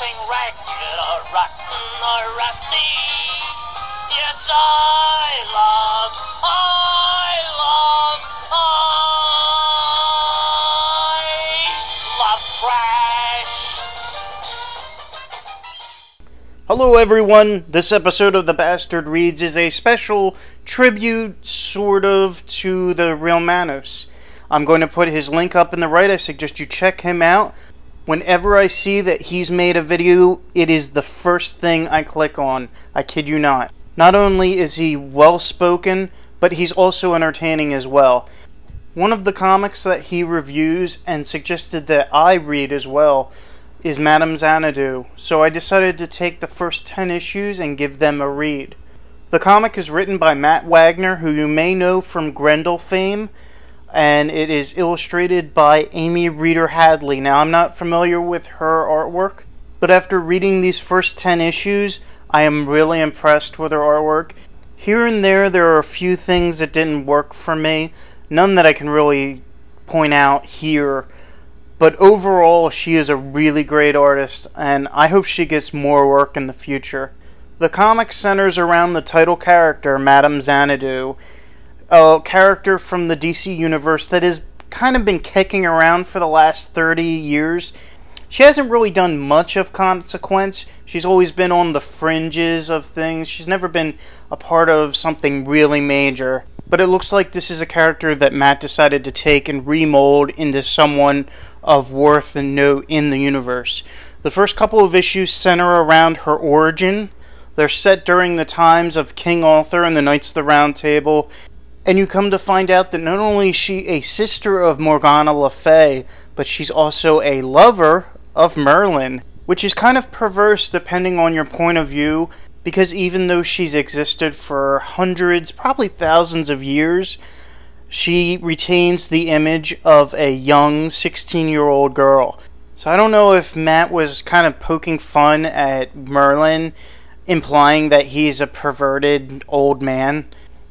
nothing regular, rotten or rusty. Yes, I love trash. Hello everyone, this episode of The Bastard Reads is a special tribute, sort of, to the Real Manos. I'm going to put his link up in the right. I suggest you check him out. Whenever I see that he's made a video, it is the first thing I click on. I kid you not. Not only is he well-spoken, but he's also entertaining as well. One of the comics that he reviews and suggested that I read as well is Madame Xanadu, so I decided to take the first 10 issues and give them a read. The comic is written by Matt Wagner, who you may know from Grendel fame, and it is illustrated by Amy Reeder Hadley. Now, I'm not familiar with her artwork, but after reading these first 10 issues, I am really impressed with her artwork. Here and there are a few things that didn't work for me, none that I can really point out here, but overall, she is a really great artist, and I hope she gets more work in the future. The comic centers around the title character, Madame Xanadu, a character from the DC universe that has kind of been kicking around for the last 30 years. She hasn't really done much of consequence. She's always been on the fringes of things. She's never been a part of something really major. But it looks like this is a character that Matt decided to take and remold into someone of worth and note in the universe. The first couple of issues center around her origin. They're set during the times of King Arthur and the Knights of the Round Table, and you come to find out that not only is she a sister of Morgana Le Fay, but she's also a lover of Merlin, which is kind of perverse depending on your point of view, because even though she's existed for hundreds, probably thousands of years, she retains the image of a young 16-year-old girl. So I don't know if Matt was kind of poking fun at Merlin, implying that he's a perverted old man,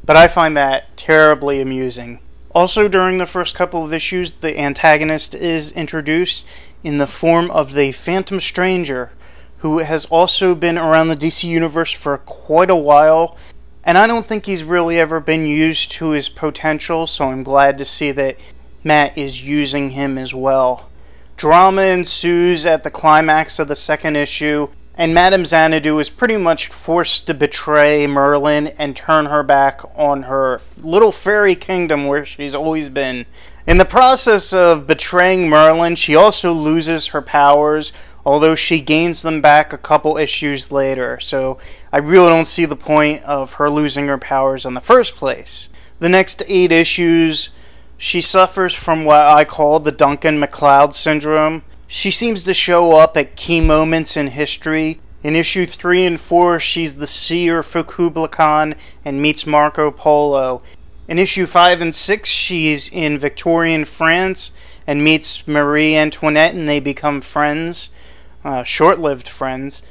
but I find that terribly amusing. Also, during the first couple of issues, the antagonist is introduced in the form of the Phantom Stranger, who has also been around the DC Universe for quite a while, and I don't think he's really ever been used to his potential, so I'm glad to see that Matt is using him as well. Drama ensues at the climax of the second issue, and Madame Xanadu is pretty much forced to betray Merlin and turn her back on her little fairy kingdom where she's always been. In the process of betraying Merlin, she also loses her powers, although she gains them back a couple issues later, so I really don't see the point of her losing her powers in the first place. The next 8 issues, she suffers from what I call the Duncan MacLeod syndrome. She seems to show up at key moments in history. In issue 3 and 4, she's the seer for Kublah Khan and meets Marco Polo. In issue 5 and 6, she's in Victorian France and meets Marie Antoinette, and they become friends. Short-lived friends.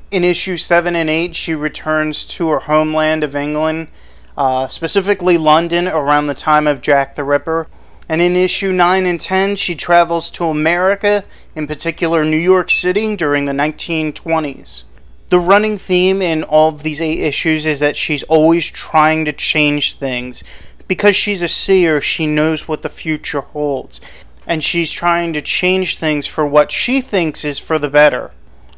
In issue 7 and 8, she returns to her homeland of England, specifically London, around the time of Jack the Ripper. And in issue 9 and 10, she travels to America, in particular New York City, during the 1920s. The running theme in all of these 8 issues is that she's always trying to change things. Because she's a seer, she knows what the future holds. And she's trying to change things for what she thinks is for the better.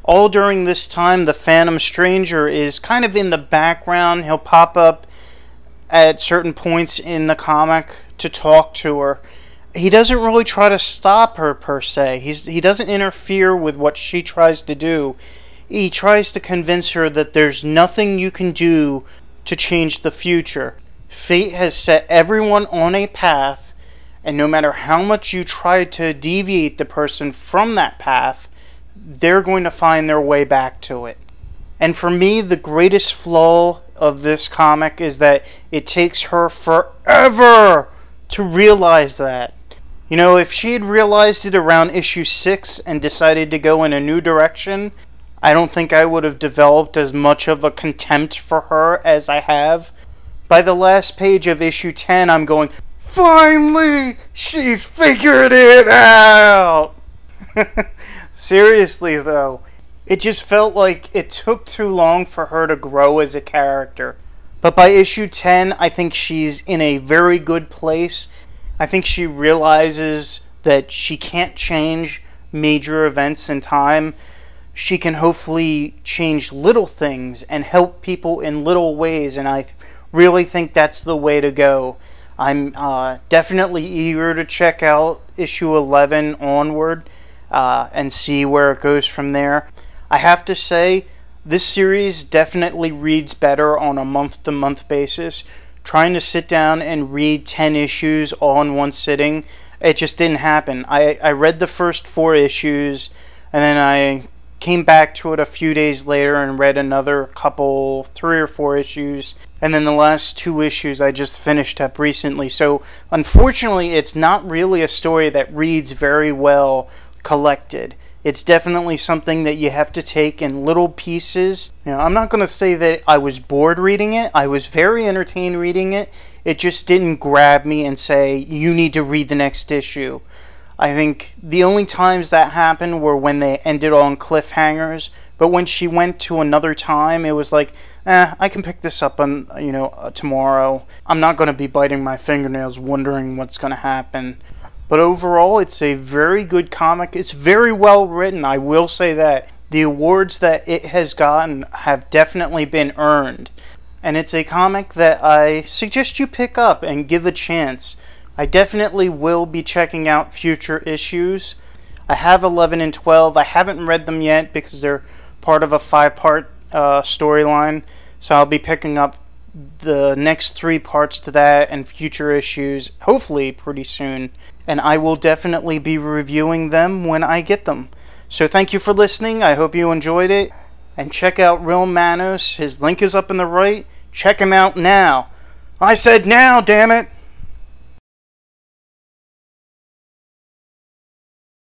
All during this time, the Phantom Stranger is kind of in the background. He'll pop up at certain points in the comic to talk to her. He doesn't really try to stop her, per se. He doesn't interfere with what she tries to do. He tries to convince her that there's nothing you can do to change the future. Fate has set everyone on a path, and no matter how much you try to deviate the person from that path, they're going to find their way back to it. And for me, the greatest flaw of this comic is that it takes her forever to realize that. You know, if she had realized it around issue 6 and decided to go in a new direction, I don't think I would have developed as much of a contempt for her as I have. By the last page of issue 10, I'm going, finally, she's figured it out! Seriously, though, It just felt like it took too long for her to grow as a character. But by issue 10, I think she's in a very good place. I think she realizes that she can't change major events in time. She can hopefully change little things and help people in little ways, and I really think that's the way to go. I'm definitely eager to check out issue 11 onward and see where it goes from there. I have to say, this series definitely reads better on a month-to-month basis. Trying to sit down and read 10 issues all in one sitting, it just didn't happen. I read the first 4 issues, and then I came back to it a few days later and read another couple, 3 or 4 issues, and then the last 2 issues I just finished up recently. So unfortunately, it's not really a story that reads very well collected. It's definitely something that you have to take in little pieces. You know, I'm not going to say that I was bored reading it. I was very entertained reading it. It just didn't grab me and say, you need to read the next issue. I think the only times that happened were when they ended on cliffhangers. But when she went to another time, it was like, I can pick this up on, tomorrow. I'm not going to be biting my fingernails wondering what's going to happen. But overall, it's a very good comic. It's very well written, I will say that. The awards that it has gotten have definitely been earned. And it's a comic that I suggest you pick up and give a chance. I definitely will be checking out future issues. I have 11 and 12. I haven't read them yet because they're part of a 5-part storyline. So I'll be picking up the next 3 parts to that and future issues, hopefully pretty soon. And I will definitely be reviewing them when I get them. So thank you for listening. I hope you enjoyed it. And check out Real Manos. His link is up in the right. Check him out now. I said now, damn it!